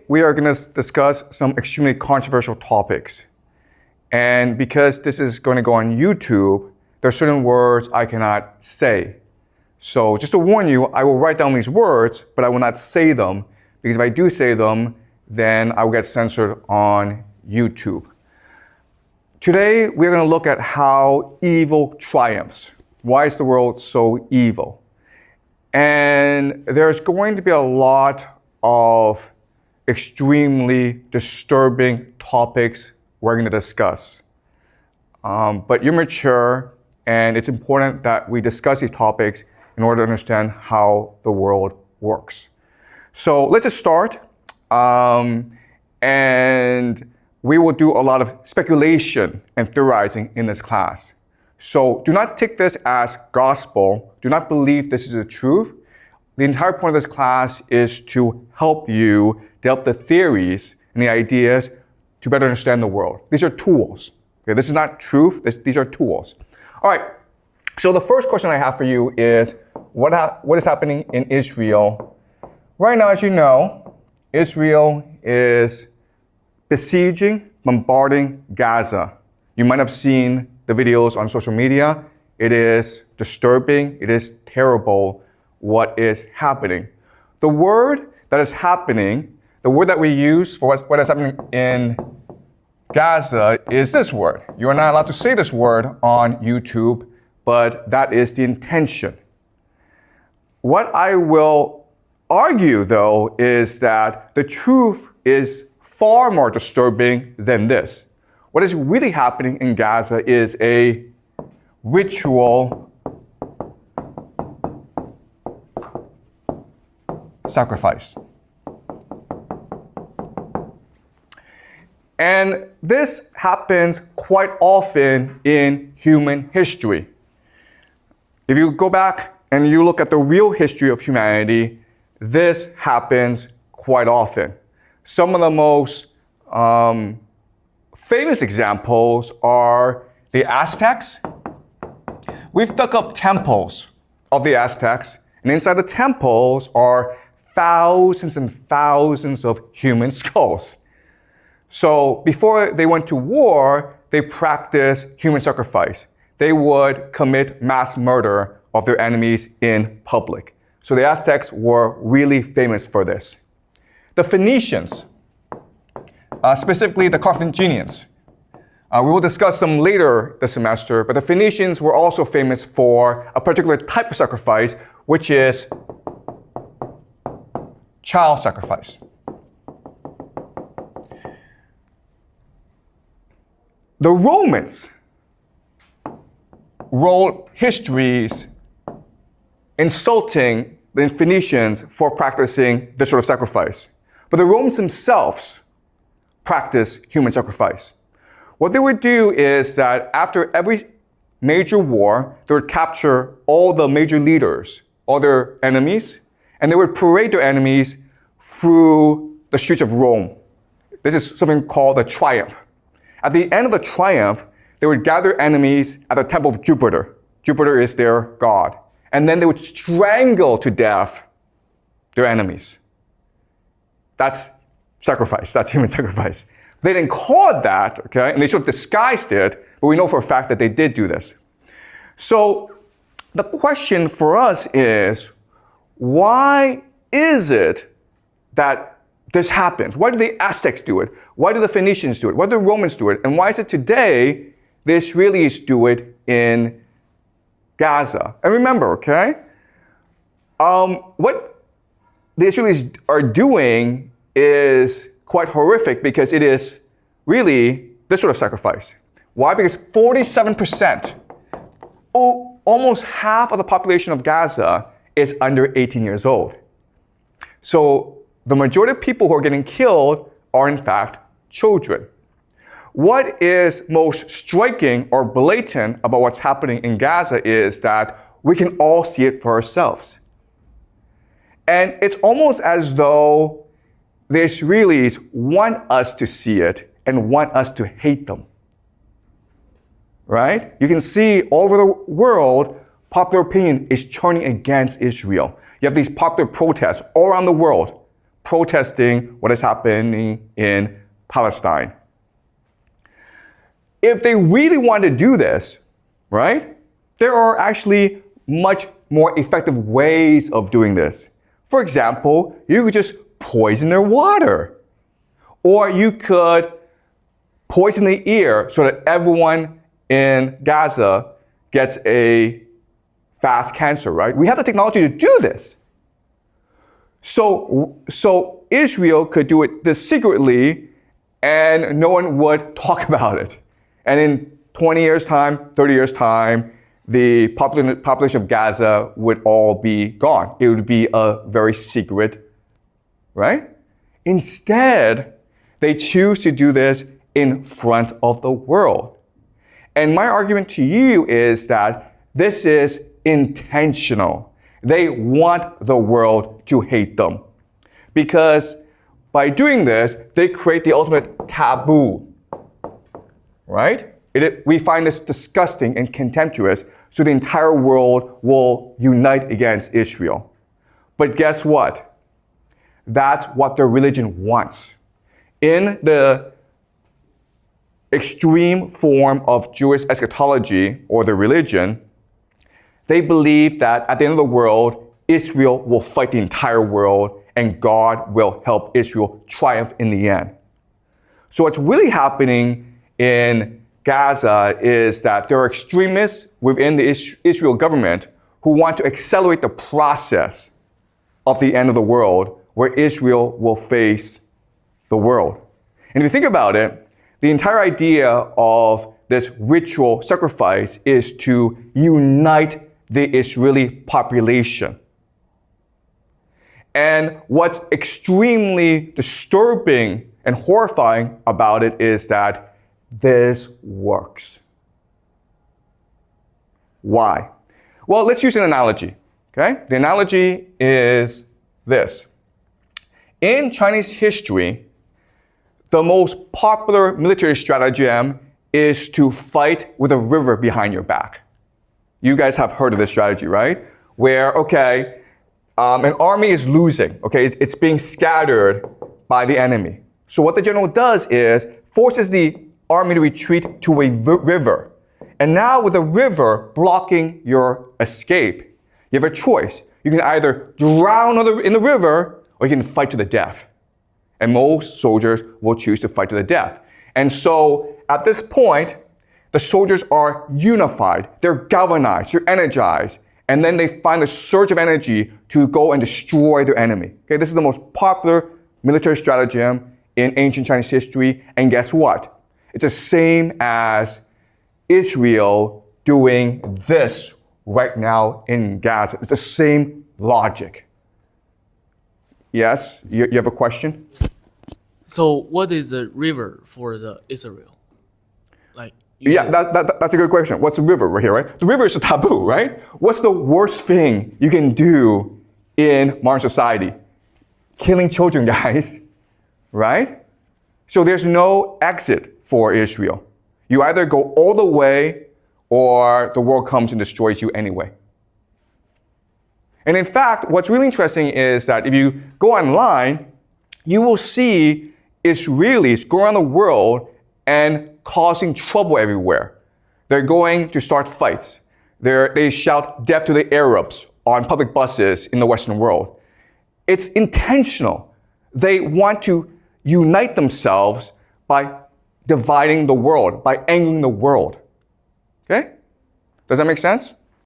We are going to discuss some extremely controversial topics. And because this is going to go on YouTube, there are certain words I cannot say. So just to warn you, I will write down these words, but I will not say them, because if I do say them, then I will get censored on YouTube. Today, we're going to look at how evil triumphs. Why is the world so evil? And there's going to be a lot of extremely disturbing topics we're going to discuss. But you're mature, and it's important that we discuss these topics in order to understand how the world works. So let's just start. And we will do a lot of speculation and theorizing in this class. So do not take this as gospel. Do not believe this is the truth. The entire point of this class is to help you develop the theories and the ideas to better understand the world. These are tools. Okay, this is not truth. These are tools. All right. So the first question I have for you is, what is happening in Israel? Right now, as you know, Israel is besieging, bombarding Gaza. You might have seen the videos on social media. It is disturbing. It is terrible what is happening. The word that is happening, the word that we use for what is happening in Gaza is this word. You are not allowed to say this word on YouTube, but that is the intention. What I will argue, though, is that the truth is far more disturbing than this. What is really happening in Gaza is a ritual sacrifice. And this happens quite often in human history. If you go back and you look at the real history of humanity, this happens quite often. Some of the most famous examples are the Aztecs. We've dug up temples of the Aztecs, and inside the temples are thousands and thousands of human skulls. So before they went to war, they practiced human sacrifice. They would commit mass murder of their enemies in public. So the Aztecs were really famous for this. The Phoenicians, specifically the Carthaginians, we will discuss them later this semester, but the Phoenicians were also famous for a particular type of sacrifice, which is child sacrifice. The Romans wrote histories insulting the Phoenicians for practicing this sort of sacrifice. But the Romans themselves practiced human sacrifice. What they would do is that after every major war, they would capture all the major leaders, all their enemies, and they would parade their enemies through the streets of Rome. This is something called the triumph. At the end of the triumph, they would gather enemies at the temple of Jupiter. Jupiter is their god. And then they would strangle to death their enemies. That's sacrifice. That's human sacrifice. They didn't call it that, okay? And they sort of disguised it, but we know for a fact that they did do this. So the question for us is, why is it that this happens? Why do the Aztecs do it? Why do the Phoenicians do it? Why do the Romans do it? And why is it today the Israelis do it in Gaza? And remember, okay, what the Israelis are doing is quite horrific because it is really this sort of sacrifice. Why? Because 47%, almost half of the population of Gaza is under 18 years old. So the majority of people who are getting killed are in fact children. What is most striking or blatant about what's happening in Gaza is that we can all see it for ourselves. And it's almost as though the Israelis want us to see it and want us to hate them. Right? You can see all over the world, popular opinion is turning against Israel. You have these popular protests all around the world. protesting what is happening in Palestine. If they really want to do this, right, there are actually much more effective ways of doing this. For example, you could just poison their water. Or you could poison the air so that everyone in Gaza gets a fast cancer, right? We have the technology to do this. So Israel could do it this secretly and no one would talk about it. And in 20 years' time, 30 years' time, the population of Gaza would all be gone. It would be a very secret, right? Instead, they choose to do this in front of the world. And my argument to you is that this is intentional. They want the world to hate them. Because by doing this, they create the ultimate taboo, right? We find this disgusting and contemptuous, so the entire world will unite against Israel. But guess what? That's what their religion wants. In the extreme form of Jewish eschatology, or their religion, they believe that at the end of the world, Israel will fight the entire world and God will help Israel triumph in the end. So what's really happening in Gaza is that there are extremists within the Israel government who want to accelerate the process of the end of the world where Israel will face the world. And if you think about it, the entire idea of this ritual sacrifice is to unite the Israeli population. And what's extremely disturbing and horrifying about it is that this works. Why? Well, let's use an analogy, okay? The analogy is this. In Chinese history, the most popular military stratagem is to fight with a river behind your back. You guys have heard of this strategy, right? Where, okay, an army is losing, okay? It's being scattered by the enemy. So what the general does is forces the army to retreat to a river. And now with the river blocking your escape, you have a choice. You can either drown in the river or you can fight to the death. And most soldiers will choose to fight to the death. And so at this point, the soldiers are unified, they're galvanized, they're energized, and then they find a surge of energy to go and destroy their enemy. Okay, this is the most popular military stratagem in ancient Chinese history, and guess what? It's the same as Israel doing this right now in Gaza. It's the same logic. Yes, you have a question? So what is the river for the Israel? Yeah, that's a good question. What's the river right here, right? The river is a taboo, right? What's the worst thing you can do in modern society? Killing children, guys, right? So there's no exit for Israel. You either go all the way or the world comes and destroys you anyway. And in fact, what's really interesting is that if you go online, you will see Israelis go around the world and causing trouble everywhere. They're going to start fights. They shout death to the Arabs on public buses in the Western world. It's intentional. They want to unite themselves by dividing the world, by angering the world. Okay? Does that make sense?